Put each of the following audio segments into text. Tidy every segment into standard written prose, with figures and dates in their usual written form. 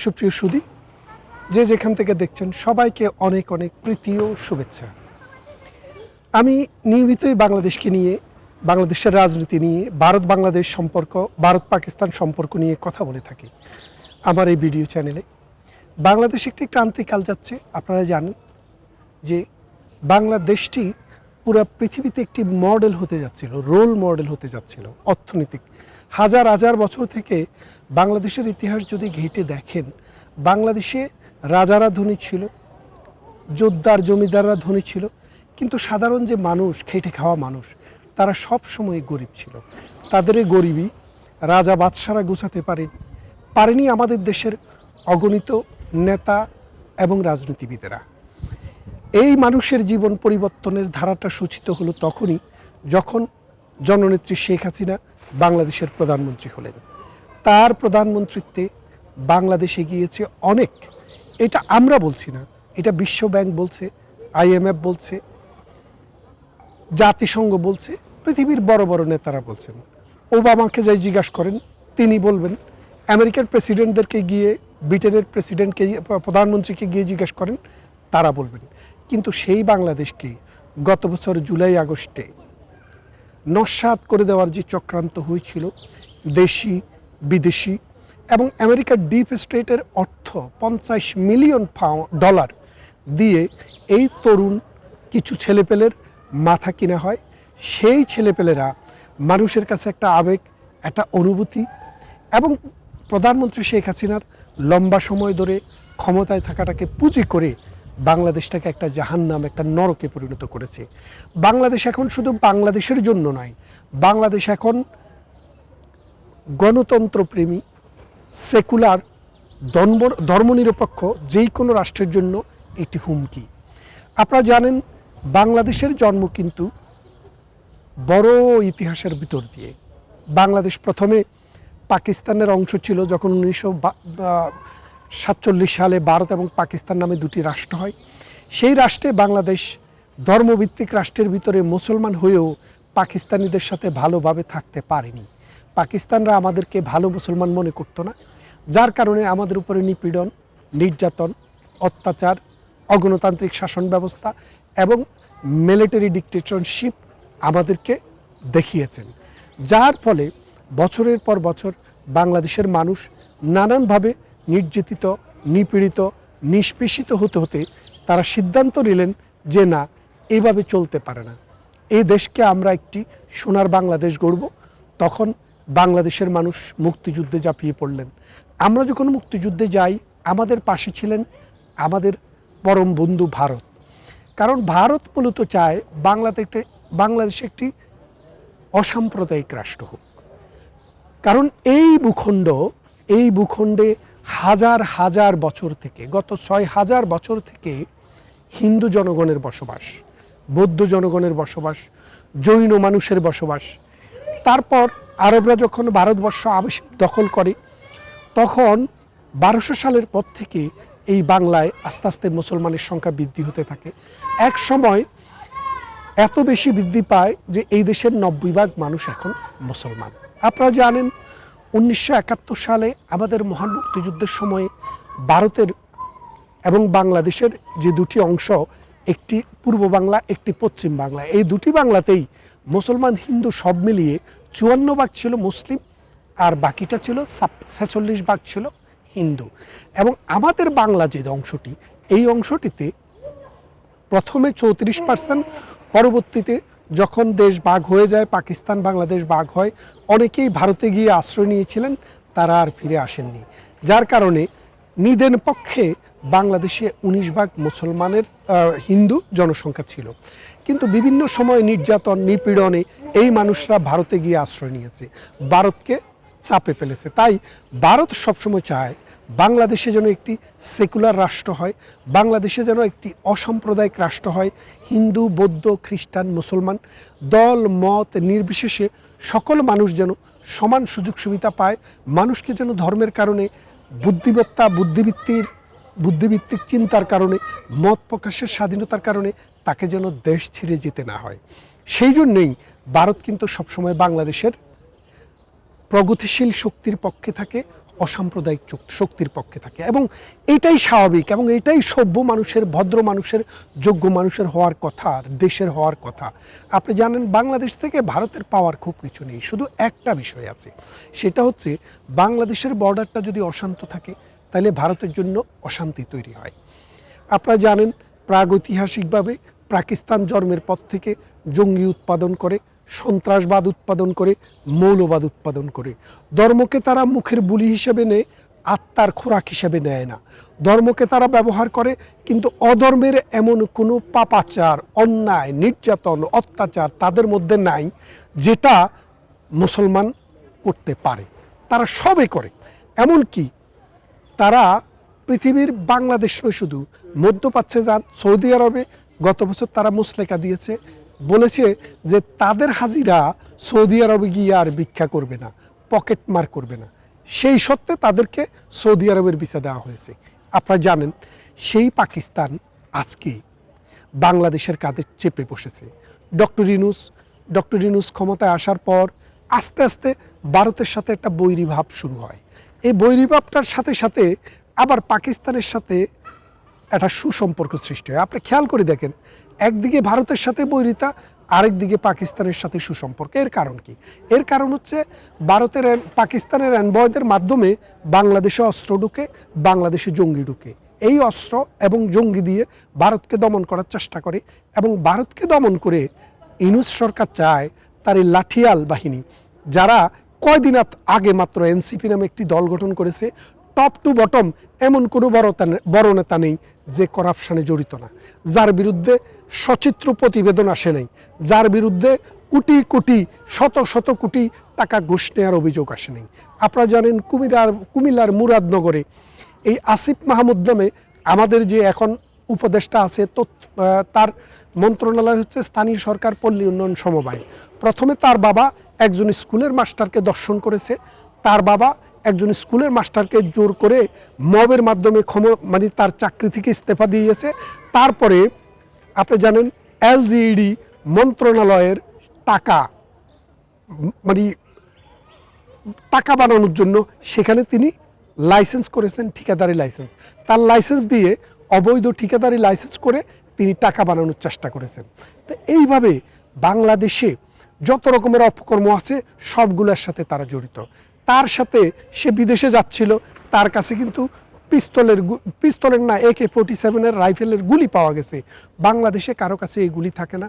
সুপ্রিয় সুধী, যে যেখান থেকে দেখছেন সবাইকে অনেক অনেক প্রীতি ও শুভেচ্ছা। আমি নিয়মিতই বাংলাদেশকে নিয়ে, বাংলাদেশের রাজনীতি নিয়ে, ভারত বাংলাদেশ সম্পর্ক, ভারত পাকিস্তান সম্পর্ক নিয়ে কথা বলে থাকি আমার এই ভিডিও চ্যানেলে। বাংলাদেশ একটি ক্রান্তিকাল যাচ্ছে। আপনারা জানেন যে বাংলাদেশটি পুরো পৃথিবীতে একটি মডেল হতে যাচ্ছিল, রোল মডেল হতে যাচ্ছিল অর্থনৈতিক। হাজার হাজার বছর থেকে বাংলাদেশের ইতিহাস যদি ঘেঁটে দেখেন, বাংলাদেশে রাজারা ধনী ছিল, যোদ্ধার জমিদাররা ধনী ছিল, কিন্তু সাধারণ যে মানুষ, খেটে খাওয়া মানুষ, তারা সব সময় গরিব ছিল। তাদের এই গরিবই রাজা বাদশারা গোছাতে পারেনি আমাদের দেশের অগণিত নেতা এবং রাজনীতিবিদেরা। এই মানুষের জীবন পরিবর্তনের ধারাটা সূচিত হলো তখনই যখন জননেত্রী শেখ হাসিনা বাংলাদেশের প্রধানমন্ত্রী হলেন। তার প্রধানমন্ত্রীত্বে বাংলাদেশ এগিয়েছে অনেক। এটা আমরা বলছি না, এটা বিশ্ব ব্যাংক বলছে, IMF বলছে, জাতিসংঘ বলছে, পৃথিবীর বড় বড় নেতারা বলছেন। ওবামাকে যাই জিজ্ঞাসা করেন, তিনি বলবেন। আমেরিকার প্রেসিডেন্টদেরকে গিয়ে, ব্রিটেনের প্রেসিডেন্টকে, প্রধানমন্ত্রীকে গিয়ে জিজ্ঞাসা করেন, তারা বলবেন। কিন্তু সেই বাংলাদেশকে গত বছর জুলাই আগস্টে নস্যাৎ করে দেওয়ার যে চক্রান্ত হয়েছিল, দেশি বিদেশি এবং আমেরিকার ডিপ স্টেটের অর্থ $50 মিলিয়ন দিয়ে এই তরুণ কিছু ছেলেপেলের মাথা কিনা হয়। সেই ছেলেপেলেরা মানুষের কাছে একটা আবেগ, একটা অনুভূতি এবং প্রধানমন্ত্রী শেখ হাসিনার লম্বা সময় ধরে ক্ষমতায় থাকাটাকে পুঁজি করে বাংলাদেশটাকে একটা জাহান্নাম, একটা নরকে পরিণত করেছে। বাংলাদেশ এখন শুধু বাংলাদেশের জন্য নয়, বাংলাদেশ এখন গণতন্ত্রপ্রেমী, সেকুলার, ধর্মনিরপেক্ষ যেই কোনো রাষ্ট্রের জন্য একটি হুমকি। আপনারা জানেন বাংলাদেশেের জন্ম কিন্তু বড় ইতিহাসের ভিতর দিয়ে। বাংলাদেশ প্রথমে পাকিস্তানের অংশ ছিল। যখন 1947 সালে ভারত এবং পাকিস্তান নামে দুটি রাষ্ট্র হয়, সেই রাষ্ট্রে বাংলাদেশ ধর্মভিত্তিক রাষ্ট্রের ভিতরে মুসলমান হয়েও পাকিস্তানিদের সাথে ভালোভাবে থাকতে পারেনি। পাকিস্তানরা আমাদেরকে ভালো মুসলমান মনে করতো না, যার কারণে আমাদের উপরে নিপীড়ন, নির্যাতন, অত্যাচার, অগণতান্ত্রিক শাসন ব্যবস্থা এবং মিলিটারি ডিক্টেটরশিপ আমাদেরকে দেখিয়েছেন। যার ফলে বছরের পর বছর বাংলাদেশের মানুষ নানানভাবে নির্যাতিত, নিপীড়িত, নিষ্পেষিত হতে হতে তারা সিদ্ধান্ত নিলেন যে না, এইভাবে চলতে পারে না, এই দেশকে আমরা একটি সোনার বাংলাদেশ গড়ব। তখন বাংলাদেশের মানুষ মুক্তিযুদ্ধে ঝাঁপিয়ে পড়লেন। আমরা যখন মুক্তিযুদ্ধে যাই, আমাদের পাশে ছিলেন আমাদের পরম বন্ধু ভারত। কারণ ভারত মূলত চায় বাংলাদেশ একটি অসাম্প্রদায়িক রাষ্ট্র হোক। কারণ এই ভূখণ্ডে হাজার হাজার বছর থেকে, গত 6000 বছর থেকে হিন্দু জনগণের বসবাস, বৌদ্ধ জনগণের বসবাস, জৈন মানুষের বসবাস। তারপর আরবরা যখন ভারতবর্ষ দখল করে, তখন 1200 সালের পর থেকে এই বাংলায় আস্তে আস্তে মুসলমানের সংখ্যা বৃদ্ধি হতে থাকে। এক সময় এত বেশি বৃদ্ধি পায় যে এই দেশের 90% মানুষ এখন মুসলমান। আপনারা জানেন 1971 সালে আমাদের মহান মুক্তিযুদ্ধের সময়ে ভারতের এবং বাংলাদেশের যে দুটি অংশ, একটি পূর্ব বাংলা, একটি পশ্চিম বাংলা, এই দুটি বাংলাতেই মুসলমান হিন্দু সব মিলিয়ে 54% ছিল মুসলিম, আর বাকিটা ছিল 46% ছিল হিন্দু। এবং আমাদের বাংলা যে অংশটি, এই অংশটিতে প্রথমে 34%, পরবর্তীতে যখন দেশ ভাগ হয়ে যায়, পাকিস্তান বাংলাদেশ ভাগ হয়, অনেকেই ভারতে গিয়ে আশ্রয় নিয়েছিলেন, তারা আর ফিরে আসেননি। যার কারণে নিদেন পক্ষে বাংলাদেশে 19% মুসলমানের হিন্দু জনসংখ্যা ছিল। কিন্তু বিভিন্ন সময় নির্যাতন, নিপীড়নে এই মানুষরা ভারতে গিয়ে আশ্রয় নিয়েছে, ভারতকে চাপে ফেলেছে। তাই ভারত সবসময় চায় বাংলাদেশে যেন একটি সেকুলার রাষ্ট্র হয়, বাংলাদেশে যেন একটি অসাম্প্রদায়িক রাষ্ট্র হয়। হিন্দু, বৌদ্ধ, খ্রিস্টান, মুসলমান দল মত নির্বিশেষে সকল মানুষ যেন সমান সুযোগ সুবিধা পায়। মানুষকে যেন ধর্মের কারণে, বুদ্ধিমত্তা, বুদ্ধিভিত্তিক চিন্তার কারণে, মত প্রকাশের স্বাধীনতার কারণে তাকে যেন দেশ ছেড়ে যেতে না হয়। সেই জন্যেই ভারত কিন্তু সবসময় বাংলাদেশের প্রগতিশীল শক্তির পক্ষে থাকে, অসাম্প্রদায়িক শক্তির পক্ষে থাকে, এবং এটাই স্বাভাবিক এবং এটাই সভ্য মানুষের, ভদ্র মানুষের, যোগ্য মানুষের হওয়ার কথা, আর দেশের হওয়ার কথা। আপনি জানেন বাংলাদেশ থেকে ভারতের পাওয়ার খুব কিছু নেই, শুধু একটা বিষয় আছে, সেটা হচ্ছে বাংলাদেশের বর্ডারটা যদি অশান্ত থাকে তাহলে ভারতের জন্য অশান্তি তৈরি হয়। আপনারা জানেন প্রাগৈতিহাসিকভাবে পাকিস্তান জন্মের পর থেকে জঙ্গি উৎপাদন করে, সন্ত্রাসবাদ উৎপাদন করে, মৌলবাদ উৎপাদন করে। ধর্মকে তারা মুখের বুলি হিসেবে নেয়, আত্মার খোরাক হিসেবে নেয় না। ধর্মকে তারা ব্যবহার করে, কিন্তু অধর্মের এমন কোনো পাপাচার, অন্যায়, নির্যাতন, অত্যাচার তাদের মধ্যে নাই যেটা মুসলমান করতে পারে। তারা সবে করে, এমনকি তারা পৃথিবীর বাংলাদেশ নয় শুধু মধ্যপ্রাচ্যে যান, সৌদি আরবে গত বছর তারা মুসলেকা দিয়েছে, বলেছে যে তাদের হাজিরা সৌদি আরবে গিয়ে আর ভিক্ষা করবে না, পকেট মার করবে না। সেই সত্ত্বে তাদেরকে সৌদি আরবের ভিসা দেওয়া হয়েছে। আপনারা জানেন সেই পাকিস্তান আজকে বাংলাদেশের কাঁধে চেপে বসেছে। ডক্টর ইউনূস ক্ষমতায় আসার পর আস্তে আস্তে ভারতের সাথে একটা বৈরীভাব শুরু হয়। এই বৈরীভাবটার সাথে সাথে আবার পাকিস্তানের সাথে একটা সুসম্পর্ক সৃষ্টি হয়। আপনি খেয়াল করে দেখেন, একদিকে ভারতের সাথে বৈরিতা, আরেকদিকে পাকিস্তানের সাথে সুসম্পর্ক। এর কারণ কি? এর কারণ হচ্ছে পাকিস্তানের এনবয়দের মাধ্যমে বাংলাদেশে অস্ত্র ঢুকে, বাংলাদেশে জঙ্গি ঢুকে। এই অস্ত্র এবং জঙ্গি দিয়ে ভারতকে দমন করার চেষ্টা করে, এবং ভারতকে দমন করে ইউনূস সরকার চায় তার এই লাঠিয়াল বাহিনী, যারা কয়দিন আগে মাত্র এনসিপি নামে একটি দল গঠন করেছে, টপ টু বটম এমন কোনো বড় নেতা নেই যে করাপশানে জড়িত না, যার বিরুদ্ধে সচিত্র প্রতিবেদন আসে নাই, যার বিরুদ্ধে কোটি কোটি শত শত কোটি টাকা ঘুষ নেওয়ার অভিযোগ আসে নাই। আপনারা জানেন কুমিল্লার মুরাদনগরে এই আসিফ মাহমুদ নামে আমাদের যে এখন উপদেষ্টা আছে, তার মন্ত্রণালয় হচ্ছে স্থানীয় সরকার পল্লী উন্নয়ন সমবায়। প্রথমে তার বাবা একজন স্কুলের মাস্টারকে দর্শন করেছে, তার বাবা একজন স্কুলের মাস্টারকে জোর করে মবের মাধ্যমে তার চাকরি থেকে ইস্তফা দিয়েছে। তারপরে আপনি জানেন এলজিইডি মন্ত্রণালয়ের টাকা বানানোর জন্য সেখানে তিনি লাইসেন্স করেছেন, ঠিকাদারি লাইসেন্স। তার লাইসেন্স দিয়ে অবৈধ ঠিকাদারি লাইসেন্স করে তিনি টাকা বানানোর চেষ্টা করেছেন। তো এইভাবে বাংলাদেশে যত রকমের অপকর্ম আছে সবগুলোর সাথে তারা জড়িত। তার সাথে সে বিদেশে যাচ্ছিল, তার কাছে কিন্তু পিস্তলের না AK-47 রাইফেলের গুলি পাওয়া গেছে। বাংলাদেশে কারো কাছে এই গুলি থাকে না।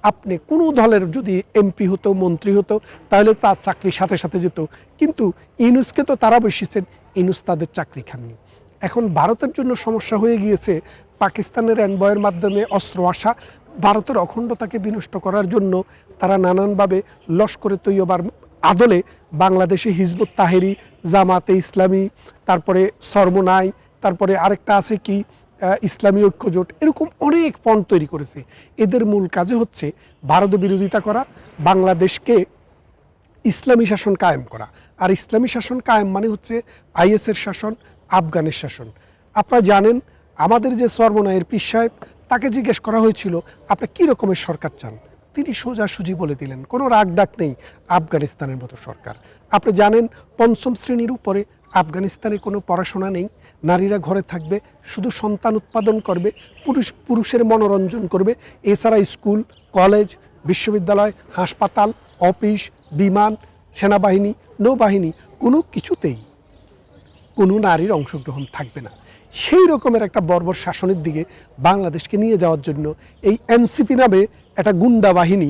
আপনি কোনো দলের যদি এমপি হতো, মন্ত্রী হতো, তাহলে তার চাকরি সাথে সাথে যেত। কিন্তু ইউনূসকে তো তারা বসিয়েছেন, ইউনূস তাদের চাকরি খাননি। এখন ভারতের জন্য সমস্যা হয়ে গিয়েছে পাকিস্তানের এনবয়ের মাধ্যমে অস্ত্র আসা। ভারতের অখণ্ডতাকে বিনষ্ট করার জন্য তারা নানানভাবে লস্করে তৈয়বার আদলে বাংলাদেশে হিজবুত তাহেরি, জামাতে ইসলামী, তারপরে সরমনাই, তারপরে আরেকটা আছে কি ইসলামী ঐক্যজোট, এরকম অনেক ফ্রন্ট তৈরি করেছে। এদের মূল কাজে হচ্ছে ভারত বিরোধিতা করা, বাংলাদেশকে ইসলামী শাসন কায়েম করা। আর ইসলামী শাসন কায়েম মানে হচ্ছে IS-এর শাসন, আফগানের শাসন। আপনারা জানেন আমাদের যে সরমনাইয়ের পীর সাহেব, তাকে জিজ্ঞেস করা হয়েছিল আপনি কী রকমের সরকার চান, তিনি সোজাসুজি বলে দিলেন, কোনো রাগ ডাক নেই, আফগানিস্তানের মতো সরকার। আপনি জানেন 5ম শ্রেণীর উপরে আফগানিস্তানে কোনো পড়াশোনা নেই, নারীরা ঘরে থাকবে, শুধু সন্তান উৎপাদন করবে, পুরুষের মনোরঞ্জন করবে। এছাড়া স্কুল, কলেজ, বিশ্ববিদ্যালয়, হাসপাতাল, অফিস, বিমান, সেনাবাহিনী, নৌবাহিনী কোনো কিছুতেই কোনো নারীর অংশগ্রহণ থাকবে না। সেই রকমের একটা বর্বর শাসনের দিকে বাংলাদেশকে নিয়ে যাওয়ার জন্য এই এনসিপি নামে একটা গুন্ডা বাহিনী,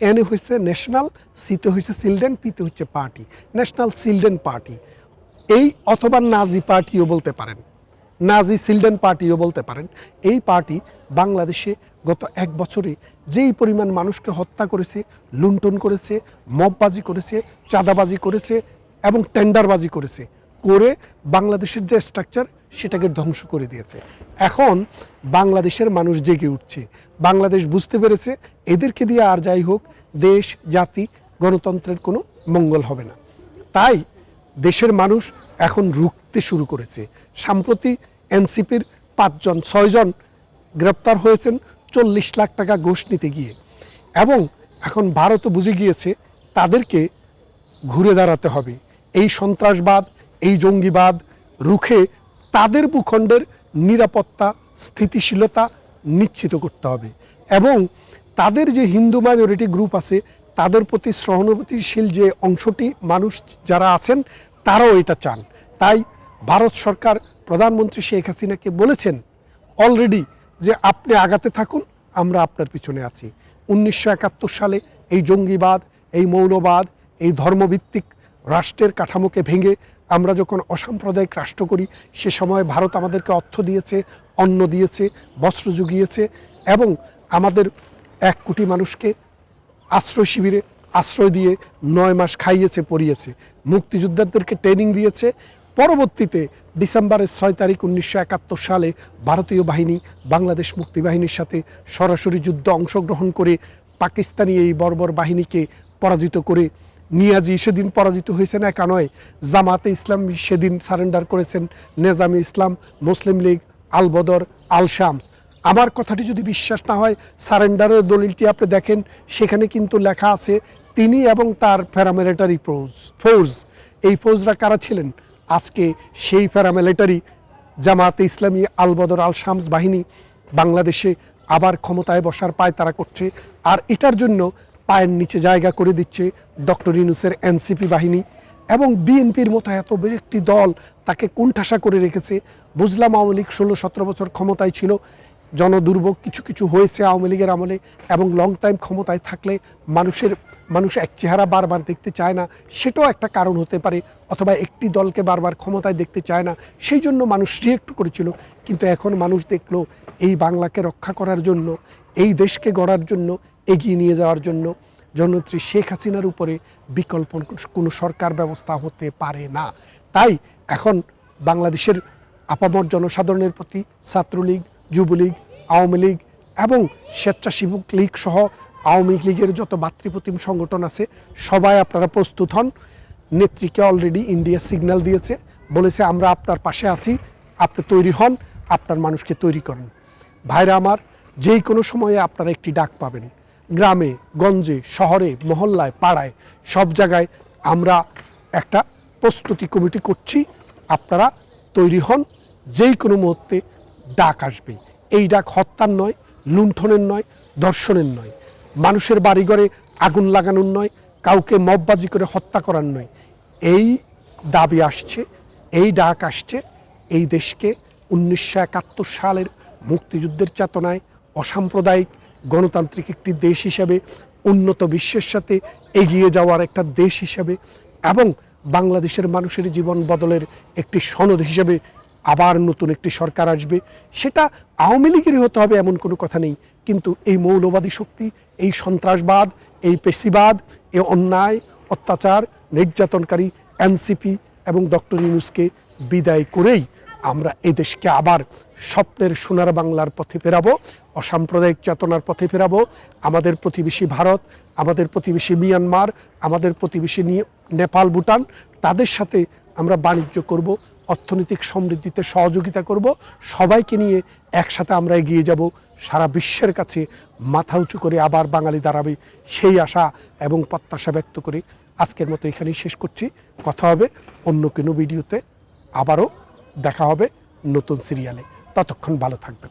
এনে হয়েছে ন্যাশনাল, সিতে হয়েছে চিলড্রেন, পিতে হচ্ছে পার্টি, ন্যাশনাল চিলড্রেন পার্টি, এই অথবা নাজি পার্টিও বলতে পারেন, নাজি চিলড্রেন পার্টিও বলতে পারেন। এই পার্টি বাংলাদেশে গত 1 বছরে যেই পরিমাণ মানুষকে হত্যা করেছে, লুণ্ঠন করেছে, মববাজি করেছে, চাঁদাবাজি করেছে এবং টেন্ডারবাজি করেছে, করে বাংলাদেশের যে স্ট্রাকচার সেটাকে ধ্বংস করে দিয়েছে। এখন বাংলাদেশের মানুষ জেগে উঠছে, বাংলাদেশ বুঝতে পেরেছে এদেরকে দিয়ে আর যাই হোক দেশ, জাতি, গণতন্ত্রের কোনো মঙ্গল হবে না। তাই দেশের মানুষ এখন রুখতে শুরু করেছে। সম্প্রতি এনসিপির 6 জন গ্রেপ্তার হয়েছেন 40 লাখ টাকা ঘুষ নিতে গিয়ে, এবং এখন ভারতও বুঝে গিয়েছে তাদেরকে ঘুরে দাঁড়াতে হবে। এই সন্ত্রাসবাদ, এই জঙ্গিবাদ রুখে তাদের ভূখণ্ডের নিরাপত্তা স্থিতিশীলতা নিশ্চিত করতে হবে এবং তাদের যে হিন্দু মাইনরিটি গ্রুপ আছে তাদের প্রতি সহানুভূতিশীল যে অংশটি মানুষ যারা আছেন তারাও এটা চান। তাই ভারত সরকার প্রধানমন্ত্রী শেখ হাসিনাকে বলেছেন অলরেডি যে আপনি আগাতে থাকুন, আমরা আপনার পিছনে আছি। 1971 সালে এই জঙ্গিবাদ, এই মৌলবাদ, এই ধর্মভিত্তিক রাষ্ট্রের কাঠামোকে ভেঙে আমরা যখন অসাম্প্রদায়িক রাষ্ট্র করি সে সময় ভারত আমাদেরকে অর্থ দিয়েছে, অন্ন দিয়েছে, বস্ত্র জুগিয়েছে এবং আমাদের 1 কোটি মানুষকে আশ্রয় শিবিরে আশ্রয় দিয়ে 9 মাস খাইয়েছে, পরিয়েছে, মুক্তিযোদ্ধাদেরকে ট্রেনিং দিয়েছে। পরবর্তীতে ডিসেম্বরের 6 তারিখ 1971 সালে ভারতীয় বাহিনী বাংলাদেশ মুক্তি বাহিনীর সাথে সরাসরি যুদ্ধে অংশগ্রহণ করে পাকিস্তানি এই বর্বর বাহিনীকে পরাজিত করে নিয়াজি সেদিন পরাজিত হয়েছেন, একা নয়, জামাতে ইসলাম সেদিন সারেন্ডার করেছেন, নেজামে ইসলাম, মুসলিম লীগ, আল বদর, আল শামস। আমার কথাটি যদি বিশ্বাস না হয় সারেন্ডারের দলিলটি আপনি দেখেন, সেখানে কিন্তু লেখা আছে তিনি এবং তার প্যারামিলিটারি ফোর্স। এই ফৌজরা কারা ছিলেন? আজকে সেই প্যারামিলিটারি জামাতে ইসলামী, আল বদর, আল শামস বাহিনী বাংলাদেশে আবার ক্ষমতায় বসার পায়তারা করছে। আর এটার জন্য পায়ের নিচে জায়গা করে দিচ্ছে ডক্টর ইউনূসের এনসিপি বাহিনী এবং বিএনপির মতো এত বড় একটি দল তাকে কোণঠাসা করে রেখেছে। বুঝলাম আওয়ামী লীগ 16-17 বছর ক্ষমতায় ছিল, জনদুর্ভোগ কিছু কিছু হয়েছে আওয়ামী লীগের আমলে এবং লং টাইম ক্ষমতায় থাকলে মানুষ এক চেহারা বারবার দেখতে চায় না, সেটাও একটা কারণ হতে পারে, অথবা একটি দলকে বারবার ক্ষমতায় দেখতে চায় না, সেই জন্য মানুষ রিয়েক্ট করেছিল। কিন্তু এখন মানুষ দেখলো এই বাংলাকে রক্ষা করার জন্য, এই দেশকে গড়ার জন্য, এগিয়ে নিয়ে যাওয়ার জন্য জননেত্রী শেখ হাসিনার উপরে বিকল্প কোনো সরকার ব্যবস্থা হতে পারে না। তাই এখন বাংলাদেশের আপামর জনসাধারণের প্রতি ছাত্রলীগ, যুবলীগ, আওয়ামী লীগ এবং স্বেচ্ছাসেবক লীগ সহ আওয়ামী লীগের যত মাতৃপ্রতিম সংগঠন আছে সবাই আপনারা প্রস্তুত হন। নেত্রীকে অলরেডি ইন্ডিয়া সিগন্যাল দিয়েছে, বলেছে আমরা আপনার পাশে আছি, আপনি তৈরি হন, আপনার মানুষকে তৈরি করেন। ভাইরা আমার, যেই কোনো সময়ে আপনারা একটি ডাক পাবেন, গ্রামে গঞ্জে, শহরে, মহল্লায়, পাড়ায়, সব জায়গায় আমরা একটা প্রস্তুতি কমিটি করছি, আপনারা তৈরি হন। যেই কোনো মুহূর্তে ডাক আসবে। এই ডাক হত্যার নয়, লুণ্ঠনের নয়, ধর্ষণের নয়, মানুষের বাড়িঘরে আগুন লাগানোর নয়, কাউকে মববাজি করে হত্যা করার নয়। এই দাবি আসছে, এই ডাক আসছে এই দেশকে 1971 সালের মুক্তিযুদ্ধের চেতনায় অসাম্প্রদায়িক গণতান্ত্রিক একটি দেশ হিসেবে, উন্নত বিশ্বের সাথে এগিয়ে যাওয়ার একটা দেশ হিসেবে এবং বাংলাদেশের মানুষের জীবন বদলের একটি সনদ হিসেবে আবার নতুন একটি সরকার আসবে। সেটা আওয়ামী লীগেরই হতে হবে এমন কোনো কথা নেই, কিন্তু এই মৌলবাদী শক্তি, এই সন্ত্রাসবাদ, এই পেশিবাদ, এই অন্যায় অত্যাচার নির্যাতনকারী এনসিপি এবং ডক্টর ইউনূসকে বিদায় করেই আমরা এই দেশকে আবার স্বপ্নের সোনার বাংলার পথে ফেরাবো, অসাম্প্রদায়িক চেতনার পথে ফেরাবো। আমাদের প্রতিবেশী ভারত, আমাদের প্রতিবেশী মিয়ানমার, আমাদের প্রতিবেশী নেপাল, ভুটান, তাদের সাথে আমরা বাণিজ্য করব, অর্থনৈতিক সমৃদ্ধিতে সহযোগিতা করব, সবাইকে নিয়ে একসাথে আমরা এগিয়ে যাব। সারা বিশ্বের কাছে মাথা উঁচু করে আবার বাঙালি দাঁড়াবে, সেই আশা এবং প্রত্যাশা ব্যক্ত করে আজকের মতো এখানেই শেষ করছি। কথা হবে অন্য কোনো ভিডিওতে, আবারও দেখা হবে নতুন সিরিয়ালে। ততক্ষণ ভালো থাকবেন।